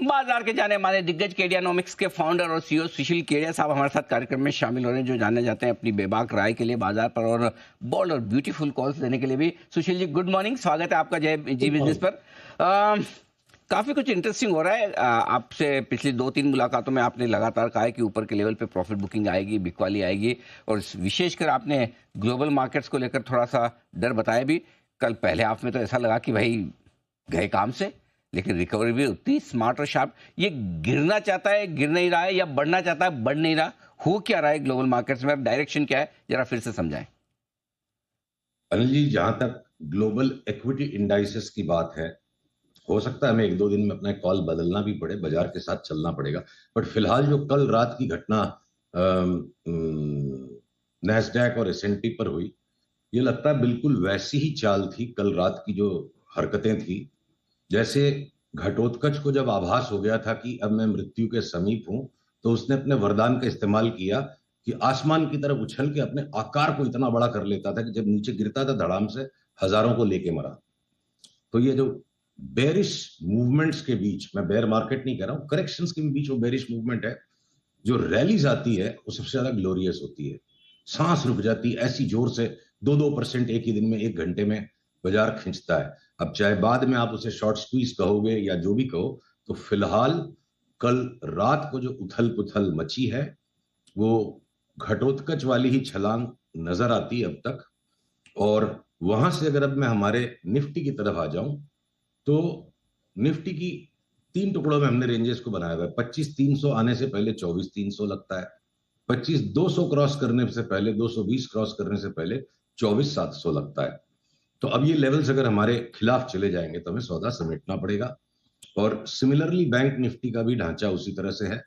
बाजार के जाने माने दिग्गज केडियानोमिक्स के फाउंडर और सीईओ सुशील केडिया साहब हमारे साथ कार्यक्रम में शामिल हो रहे हैं, जो जाने जाते हैं अपनी बेबाक राय के लिए बाजार पर और बोल्ड और ब्यूटीफुल कॉल्स देने के लिए भी। सुशील जी, गुड मॉर्निंग, स्वागत है आपका जय जी गुड बिजनेस मॉर्निंग। पर। काफी कुछ इंटरेस्टिंग हो रहा है। आपसे पिछली 2-3 मुलाकातों में आपने लगातार कहा है कि ऊपर के लेवल पे प्रॉफिट बुकिंग आएगी, बिकवाली आएगी, और विशेषकर आपने ग्लोबल मार्केट्स को लेकर थोड़ा सा डर बताया भी। कल पहले हाफ में तो ऐसा लगा कि भाई गए काम से, लेकिन रिकवरी भी उतनी स्मार्ट और शार्प। ये गिरना चाहता है, गिर नहीं रहा है, या बढ़ना चाहता है, बढ़ नहीं रहा, हो क्या रहा है ग्लोबल मार्केट्स में? डायरेक्शन क्या है, जरा फिर से समझाएं। अनिल जी, जहां तक ग्लोबल इक्विटी इंडाइसेस की बात है, हो सकता है हमें एक दो दिन में अपना कॉल बदलना भी पड़े, बाजार के साथ चलना पड़ेगा। बट फिलहाल जो कल रात की घटना नैस्डैक और एसएनपी पर हुई, ये लगता है बिल्कुल वैसी ही चाल थी कल रात की जो हरकतें थी। जैसे घटोत्कच को जब आभास हो गया था कि अब मैं मृत्यु के समीप हूं, तो उसने अपने वरदान का इस्तेमाल किया कि आसमान की तरफ उछल के अपने आकार को इतना बड़ा कर लेता था कि जब नीचे गिरता था धड़ाम से हजारों को लेके मरा। तो ये जो बेरिश मूवमेंट्स के बीच, मैं बेयर मार्केट नहीं कह रहा हूं, करेक्शंस के बीच वो बेरिश मूवमेंट है, जो रैलीज आती है वो सबसे ज्यादा ग्लोरियस होती है। सांस रुक जाती है, ऐसी जोर से 2-2% एक ही दिन में, एक घंटे में बाजार खींचता है। अब चाहे बाद में आप उसे शॉर्ट स्क्वीज कहोगे या जो भी कहो, तो फिलहाल कल रात को जो उथल पुथल मची है, वो घटोत्कच वाली ही छलांग नजर आती है अब तक। और वहां से अगर अब मैं हमारे निफ्टी की तरफ आ जाऊं, तो निफ्टी की 3 टुकड़ों में हमने रेंजेस को बनाया हुआ है। 25,300 आने से पहले 24,300 लगता है, 25,200 क्रॉस करने से पहले, 220 क्रॉस करने से पहले 24,700 लगता है। तो अब ये लेवल्स अगर हमारे खिलाफ चले जाएंगे तो हमें सौदा समेटना पड़ेगा। और सिमिलरली बैंक निफ्टी का भी ढांचा उसी तरह से है,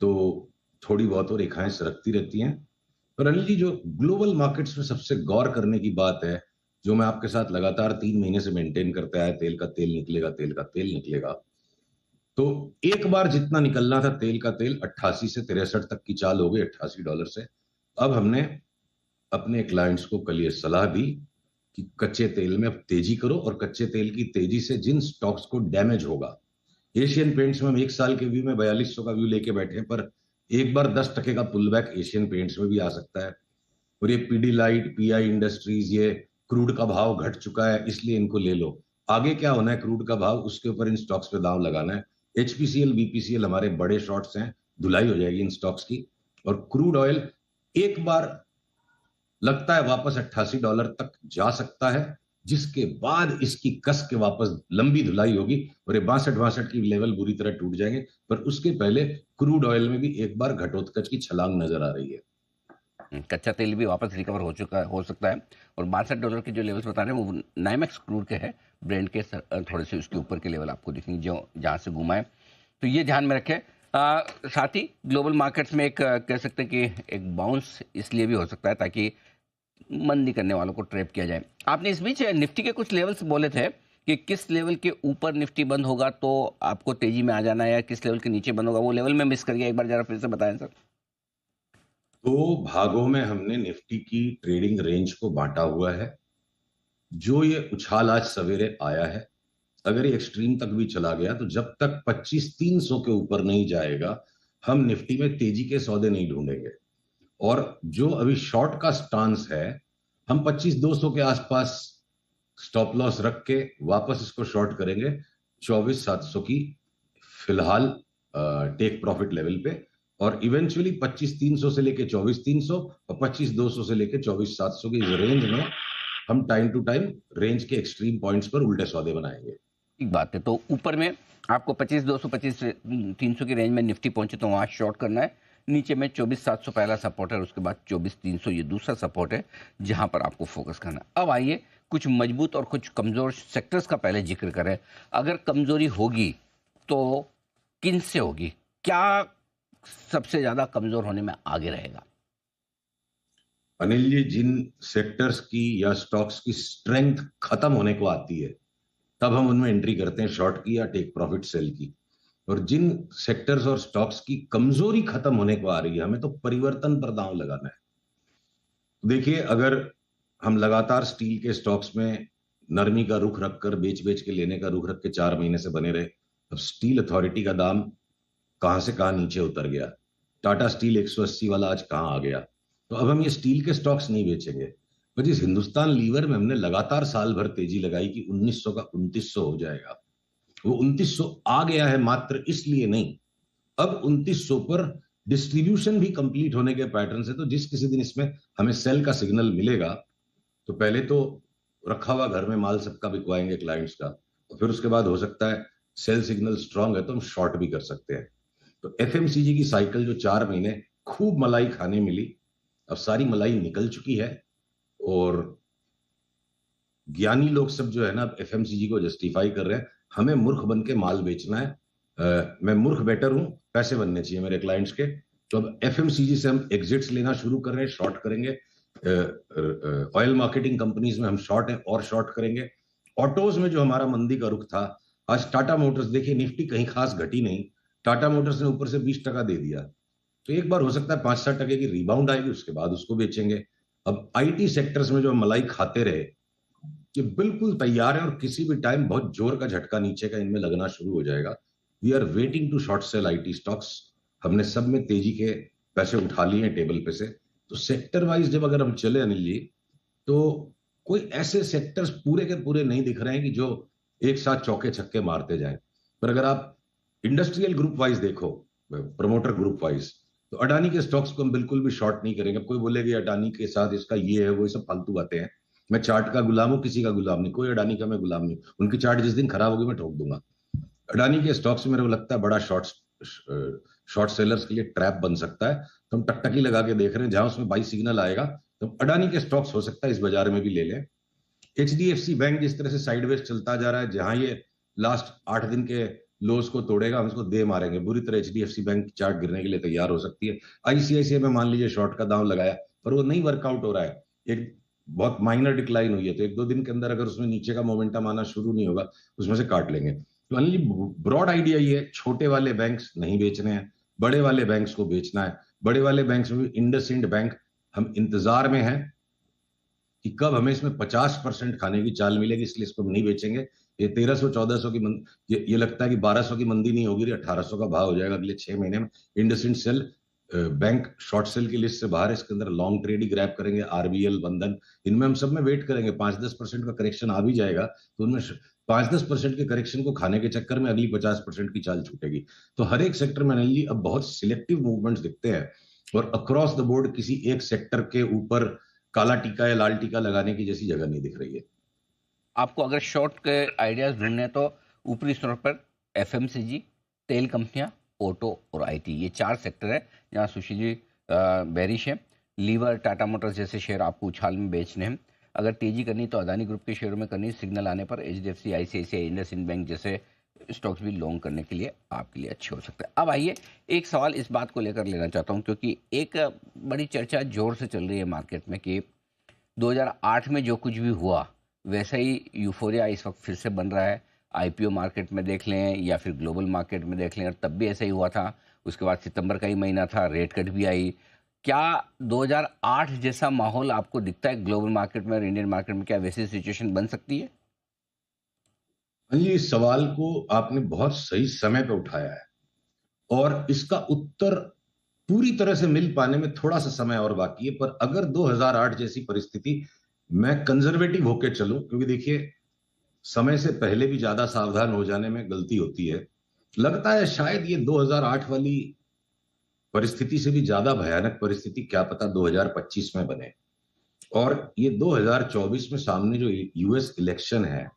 तो थोड़ी बहुत और रेखाएं सरकती रहती हैं। पर अनिल जी, जो ग्लोबल मार्केट्स में सबसे गौर करने की बात है, जो मैं आपके साथ लगातार 3 महीने से मेंटेन करते आया, तेल का तेल निकलेगा, तेल का तेल निकलेगा। तो एक बार जितना निकलना था तेल का तेल, 88 से 63 तक की चाल हो गई, $88 से। अब हमने अपने क्लाइंट्स को कल ये सलाह दी कि कच्चे तेल में अब तेजी करो, और कच्चे तेल की तेजी से जिन स्टॉक्स को डैमेज होगा, एशियन पेंट्स में हम 1 साल के व्यू में 4200 का व्यू लेके बैठे हैं, पर एक बार 10% का पुल बैक एशियन पेंट्स में भी आ सकता है। और ये पीडी लाइट, पीआई इंडस्ट्रीज, ये क्रूड का भाव घट चुका है इसलिए इनको ले लो। आगे क्या होना है क्रूड का भाव, उसके ऊपर इन स्टॉक्स पे दांव लगाना है। एचपीसीएल, बीपीसीएल हमारे बड़े शॉर्ट्स हैं, धुलाई हो जाएगी इन स्टॉक्स की। और क्रूड ऑयल एक बार लगता है वापस $88 तक जा सकता है, जिसके बाद इसकी कस के वापस लंबी धुलाई होगी और ये 62-62 की लेवल बुरी तरह टूट जाएंगे। पर उसके पहले क्रूड ऑयल में भी एक बार घटोत्कच की छलांग नजर आ रही है। कच्चा तेल भी वापस रिकवर हो चुका हो सकता है, और $62 के जो लेवल्स बता रहे हैं वो नाइमेक्स क्रूड के हैं, ब्रेंड के थोड़े से उसके ऊपर के लेवल आपको दिखेंगे जो जहाँ से घुमा है। तो ये ध्यान में रखें। साथ ही ग्लोबल मार्केट्स में एक कह सकते हैं कि एक बाउंस इसलिए भी हो सकता है ताकि मंदी करने वालों को ट्रैप किया जाए। आपने इस बीच निफ्टी के कुछ लेवल्स बोले थे कि किस लेवल के ऊपर निफ्टी बंद होगा तो आपको तेजी में आ जाना है, या किस लेवल के नीचे बंद होगा, वो लेवल में मिस कर गया, एक बार जरा फिर से बताएं सर। 2 भागों में हमने निफ्टी की ट्रेडिंग रेंज को बांटा हुआ है। जो ये उछाल आज सवेरे आया है, अगर ये एक्सट्रीम तक भी चला गया, तो जब तक 25,300 के ऊपर नहीं जाएगा, हम निफ्टी में तेजी के सौदे नहीं ढूंढेंगे। और जो अभी शॉर्ट का स्टांस है, हम 25,200 के आसपास स्टॉप लॉस रख के वापस इसको शॉर्ट करेंगे 24,700 की फिलहाल टेक प्रॉफिट लेवल पे। और इवेंचुअली 25,300 से लेके 24,300 और 25,200 से लेके 24,700 की रेंज में हम टाइम टू टाइम रेंज के एक्सट्रीम पॉइंट्स पर उल्टे सौदे बनाएंगे। ठीक बात है। तो ऊपर में आपको 25,200 25,300 की रेंज में निफ्टी पहुंचे तो वहां शॉर्ट करना है। नीचे में 24,700 पहला सपोर्ट है, उसके बाद 24,300 ये दूसरा सपोर्ट है, जहां पर आपको फोकस करना है। अब आइए कुछ मजबूत और कुछ कमजोर सेक्टर्स का पहले जिक्र करें। अगर कमजोरी होगी तो किन से होगी? क्या सबसे ज्यादा कमजोर होने में आगे रहेगा? अनिल जी, जिन सेक्टर्स की या स्टॉक्स की स्ट्रेंथ खत्म होने को आती है, तब हम उनमें एंट्री करते हैं, शॉर्ट की या टेक प्रॉफिट सेल की। और जिन सेक्टर्स और स्टॉक्स की कमजोरी खत्म होने को आ रही है, हमें तो परिवर्तन पर दांव लगाना है। देखिए, अगर हम लगातार स्टील के स्टॉक्स में नरमी का रुख रखकर, बेच बेच के लेने का रुख रख के 4 महीने से बने रहे, अब स्टील अथॉरिटी का दाम कहां से कहां नीचे उतर गया, टाटा स्टील 180 वाला आज कहां आ गया। तो अब हम ये स्टील के स्टॉक्स नहीं बेचेंगे। पर जिस हिंदुस्तान लीवर में हमने लगातार साल भर तेजी लगाई कि 1900 का 2900 हो जाएगा, वो 2900 आ गया है मात्र इसलिए नहीं, अब 2900 पर डिस्ट्रीब्यूशन भी कंप्लीट होने के पैटर्न से, तो जिस किसी दिन इसमें हमें सेल का सिग्नल मिलेगा तो पहले तो रखा हुआ घर में माल सबका बिकवाएंगे क्लाइंट्स का, और फिर उसके बाद हो सकता है सेल सिग्नल स्ट्रांग है तो हम शॉर्ट भी कर सकते हैं। तो एफएमसीजी की साइकिल जो 4 महीने खूब मलाई खाने मिली, अब सारी मलाई निकल चुकी है, और ज्ञानी लोग सब जो है ना एफएमसीजी को जस्टिफाई कर रहे हैं, हमें मूर्ख बन के माल बेचना है। मैं मूर्ख बेटर हूं, पैसे बनने चाहिए मेरे क्लाइंट्स के। तो अब एफएमसीजी से हम एग्जिट्स लेना शुरू कर रहे हैं, शॉर्ट करेंगे। ऑयल मार्केटिंग कंपनीज में हम शॉर्ट हैं और शॉर्ट करेंगे। ऑटोज में जो हमारा मंदी का रुख था, आज टाटा मोटर्स देखिए, निफ्टी कहीं खास घटी नहीं, टाटा मोटर्स ने ऊपर से 20% दे दिया। तो एक बार हो सकता है 5-7% की रिबाउंड आएगी, उसके बाद उसको बेचेंगे। अब आईटी सेक्टर्स में जो मलाई खाते रहे, ये बिल्कुल तैयार है, और किसी भी टाइम बहुत जोर का झटका नीचे का इनमें लगना शुरू हो जाएगा। We are waiting to short sell IT stocks. हमने सब में तेजी के पैसे उठा लिए हैं टेबल पे से। तो सेक्टर वाइज जब अगर हम चले अनिल जी, तो कोई ऐसे सेक्टर्स पूरे के पूरे नहीं दिख रहे हैं कि जो एक साथ चौके छक्के मारते जाएं। पर अगर आप इंडस्ट्रियल ग्रुप वाइज देखो, प्रमोटर ग्रुप वाइज, तो अडानी के स्टॉक्स को हम बिल्कुल भी शॉर्ट नहीं करेंगे। कोई बोलेगा अडानी के साथ इसका ये है वो, सब फालतू बातें हैं। मैं चार्ट का गुलाम हूं, किसी का गुलाम नहीं, कोई अडानी का मैं गुलाम नहीं। उनकी चार्ट जिस दिन खराब होगी मैं ठोक दूंगा। अडानी के स्टॉक्स में मेरे को लगता है बड़ा शॉर्ट सेलर्स के लिए ट्रैप बन सकता है। तो हम टकटकी लगा के देख रहे हैं, जहां उसमें बाई सिग्नल आएगा तो अडानी के स्टॉक्स हो सकता है इस बाजार में भी ले लें। एचडीएफसी बैंक जिस तरह से साइडवेज चलता जा रहा है, जहां ये लास्ट 8 दिन के लोस को तोड़ेगा, हम इसको दे मारेंगे बुरी तरह। एचडीएफसी बैंक की चार्ट गिरने के लिए तैयार हो सकती है। आईसीआईसीआई में मान लीजिए शॉर्ट का दांव लगाया, पर वो नहीं वर्कआउट हो रहा है, एक बहुत माइनर डिक्लाइन हुई है, तो 1-2 दिन के अंदर अगर उसमें नीचे का मोमेंटम आना शुरू नहीं होगा, उसमें से काट लेंगे। तो अनिल जी, ब्रॉड आइडिया ये, छोटे वाले बैंक्स नहीं बेचने हैं, बड़े वाले बैंक्स को बेचना है। बड़े वाले बैंक्स में भी इंडसइंड बैंक हम इंतजार में हैं कि कब हमें इसमें 50% खाने की चाल मिलेगी, इसलिए इसको हम नहीं बेचेंगे। ये 1300-1400 की ये लगता है कि 1200 की मंदी नहीं होगी, 1800 का भाव हो जाएगा अगले 6 महीने में। IndusInd sell bank short sell की लिस्ट से बाहर है, इसके अंदर लॉन्ग ट्रेड ही ग्रैब करेंगे। आरबीएल, बंधन, इनमें हम सब में वेट करेंगे। 5-10% का करेक्शन आ भी जाएगा, तो उनमें 5-10% के करेक्शन को खाने के चक्कर में अगली 50% की चाल छूटेगी। तो हर एक सेक्टर में अनिल जी अब बहुत सिलेक्टिव मूवमेंट्स दिखते हैं, और अक्रॉस द बोर्ड किसी एक सेक्टर के ऊपर काला टीका या लाल टीका लगाने की जैसी जगह नहीं दिख रही है। आपको अगर शॉर्ट के आइडियाज ढूंढने हैं तो ऊपरी स्तर पर एफएमसीजी, तेल कंपनियां, ऑटो और आईटी, ये 4 सेक्टर है जहां सुशील जी बेरिश है। लीवर, टाटा मोटर्स जैसे शेयर आपको उछाल में बेचने हैं। अगर तेजी करनी तो अदानी ग्रुप के शेयरों में करनी, सिग्नल आने पर एचडीएफसी, आईसीआईसीआई, इंडसइंड बैंक जैसे स्टॉक्स भी लॉन्ग करने के लिए आपके लिए अच्छे हो सकते हैं। अब आइए एक सवाल इस बात को लेकर लेना चाहता हूं, क्योंकि एक बड़ी चर्चा जोर से चल रही है मार्केट में कि 2008 में जो कुछ भी हुआ वैसा ही यूफोरिया इस वक्त फिर से बन रहा है। आईपीओ मार्केट में देख लें या फिर ग्लोबल मार्केट में देख लें, और तब भी ऐसा ही हुआ था। उसके बाद सितंबर का ही महीना था, रेट कट भी आई। क्या 2008 जैसा माहौल आपको दिखता है ग्लोबल मार्केट में और इंडियन मार्केट में? क्या वैसी सिचुएशन बन सकती है? ये इस सवाल को आपने बहुत सही समय पे उठाया है, और इसका उत्तर पूरी तरह से मिल पाने में थोड़ा सा समय और बाकी है। पर अगर 2008 जैसी परिस्थिति, मैं कंजर्वेटिव होकर चलूं, क्योंकि देखिए समय से पहले भी ज्यादा सावधान हो जाने में गलती होती है। लगता है शायद ये 2008 वाली परिस्थिति से भी ज्यादा भयानक परिस्थिति क्या पता 2025 में बने। और ये 2024 में सामने जो यूएस इलेक्शन है,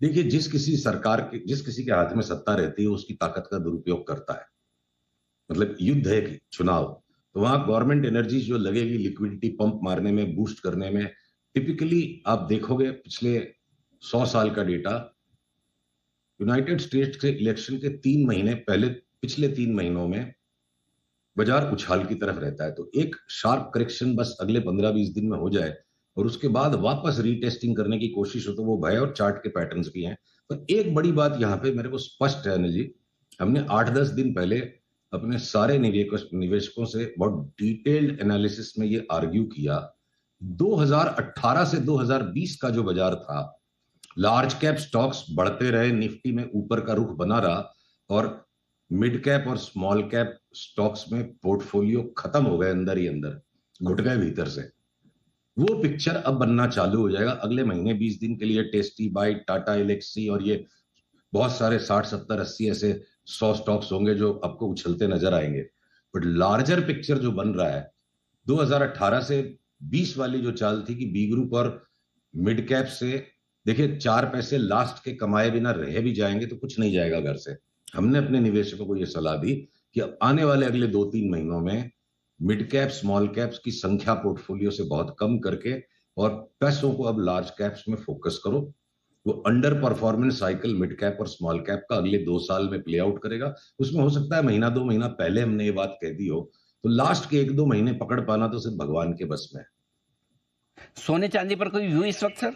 देखिए जिस किसी के हाथ में सत्ता रहती है उसकी ताकत का दुरुपयोग करता है। मतलब युद्ध है कि चुनाव, तो वहां गवर्नमेंट एनर्जी जो लगेगी लिक्विडिटी पंप मारने में, बूस्ट करने में। टिपिकली आप देखोगे पिछले 100 साल का डेटा, यूनाइटेड स्टेट्स के इलेक्शन के 3 महीने पहले, पिछले 3 महीनों में बाजार उछाल की तरफ रहता है। तो एक शार्प करेक्शन बस अगले 15-20 दिन में हो जाए, और उसके बाद वापस रीटेस्टिंग करने की कोशिश हो, तो वो भय और चार्ट के पैटर्न्स भी हैं। पर एक बड़ी बात यहाँ पे मेरे को स्पष्ट है अनिल जी, हमने 8-10 दिन पहले अपने सारे निवेशकों से बहुत डिटेल्ड एनालिसिस में ये आर्ग्यू किया। 2018 से 2020 का जो बाजार था, लार्ज कैप स्टॉक्स बढ़ते रहे, निफ्टी में ऊपर का रुख बना रहा, और मिड कैप और स्मॉल कैप स्टॉक्स में पोर्टफोलियो खत्म हो गए अंदर ही अंदर, घुट गए भीतर से। वो पिक्चर अब बनना चालू हो जाएगा अगले महीने 20 दिन के लिए। टेस्टी बाइट, टाटा एलेक्सी और ये बहुत सारे 60 70 80 ऐसे 100 स्टॉक्स होंगे जो आपको उछलते नजर आएंगे। बट लार्जर पिक्चर जो बन रहा है 2018 से 20 वाली जो चाल थी कि बी ग्रुप और मिड कैप से, देखिए 4 पैसे लास्ट के कमाए बिना रह भी जाएंगे तो कुछ नहीं जाएगा घर से। हमने अपने निवेशकों को यह सलाह दी कि अब आने वाले अगले 2 3 महीनों में मिड कैप स्मॉल कैप्स की संख्या पोर्टफोलियो से बहुत कम करके और पैसों को अब लार्ज कैप्स में फोकस करो। वो under performance cycle mid cap और स्मॉल कैप का अगले 2 साल में प्ले आउट करेगा। उसमें हो सकता है महीना 2 महीना पहले हमने ये बात कह दी हो, तो लास्ट के 1 2 महीने पकड़ पाना तो सिर्फ भगवान के बस में है। सोने चांदी पर कोई व्यू इस वक्त सर?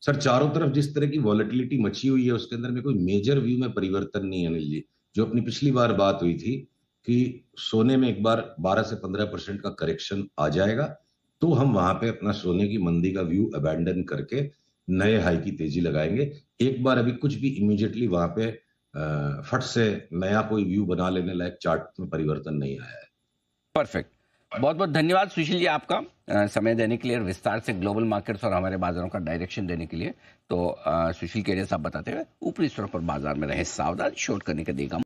सर चारों तरफ जिस तरह की वॉलेटिलिटी मची हुई है उसके अंदर में कोई मेजर व्यू में परिवर्तन नहीं है अनिल जी। जो अपनी पिछली बार बात हुई थी कि सोने में एक बार 12 से 15% का करेक्शन आ जाएगा तो हम वहां पे अपना सोने की मंदी का व्यू अबैंडन करके नए हाई की तेजी लगाएंगे। एक बार अभी कुछ भी इमीडिएटली वहां पे फट से नया कोई व्यू बना लेने लायक चार्ट में परिवर्तन नहीं आया है। परफेक्ट। बहुत बहुत धन्यवाद सुशील जी आपका समय देने के लिए और विस्तार से ग्लोबल मार्केट्स और हमारे बाजारों का डायरेक्शन देने के लिए। तो सुशील केडिया साहब बताते हुए ऊपरी स्तरों पर बाजार में रहे सावधान, शॉर्ट करने का देगा